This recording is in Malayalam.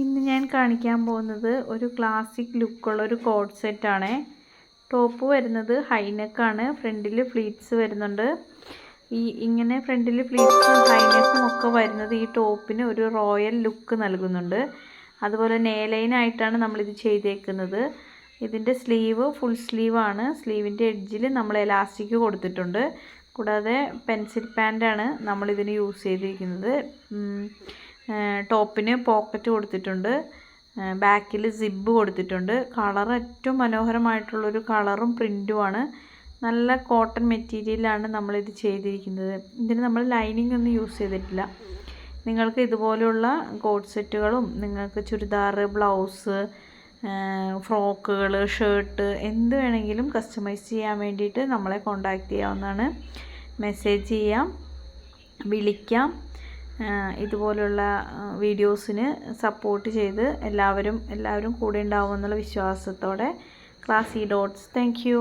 ഇന്ന് ഞാൻ കാണിക്കാൻ പോകുന്നത് ഒരു ക്ലാസിക് ലുക്കുള്ള ഒരു കോഡ് സെറ്റാണ്. ടോപ്പ് വരുന്നത് ഹൈനെക്കാണ്. ഫ്രണ്ടിൽ ഫ്ലീറ്റ്സ് വരുന്നുണ്ട്. ഇങ്ങനെ ഫ്രണ്ടിൽ ഫ്ലീറ്റ്സും ഹൈനെക്കും ഒക്കെ വരുന്നത് ഈ ടോപ്പിന് ഒരു റോയൽ ലുക്ക് നൽകുന്നുണ്ട്. അതുപോലെ നെയിലൈനായിട്ടാണ് നമ്മളിത് ചെയ്തേക്കുന്നത്. ഇതിൻ്റെ സ്ലീവ് ഫുൾ സ്ലീവാണ്. സ്ലീവിൻ്റെ എഡ്ജിൽ നമ്മൾ എലാസ്റ്റിക് കൊടുത്തിട്ടുണ്ട്. കൂടാതെ പെൻസിൽ പാൻ്റാണ് നമ്മളിതിന് യൂസ് ചെയ്തിരിക്കുന്നത്. ടോപ്പിന് പോക്കറ്റ് കൊടുത്തിട്ടുണ്ട്. ബാക്കിൽ സിബ് കൊടുത്തിട്ടുണ്ട്. കളർ ഏറ്റവും മനോഹരമായിട്ടുള്ളൊരു കളറും പ്രിൻറ്റുമാണ്. നല്ല കോട്ടൺ മെറ്റീരിയലാണ് നമ്മളിത് ചെയ്തിരിക്കുന്നത്. ഇതിന് നമ്മൾ ലൈനിങ് ഒന്നും യൂസ് ചെയ്തിട്ടില്ല. നിങ്ങൾക്ക് ഇതുപോലെയുള്ള കോഡ് സെറ്റുകളും നിങ്ങൾക്ക് ചുരിദാർ, ബ്ലൗസ്, ഫ്രോക്കുകൾ, ഷർട്ട് എന്ത് വേണമെങ്കിലും കസ്റ്റമൈസ് ചെയ്യാൻ വേണ്ടിയിട്ട് നമ്മളെ കോൺടാക്റ്റ് ചെയ്യാവുന്നതാണ്. മെസ്സേജ് ചെയ്യാം, വിളിക്കാം. ഇതുപോലുള്ള വീഡിയോസിന് സപ്പോർട്ട് ചെയ്ത് എല്ലാവരും കൂടെ ഉണ്ടാവുമെന്നുള്ള വിശ്വാസത്തോടെ ക്ലാസി ഡോട്ട്സ്. Thank you.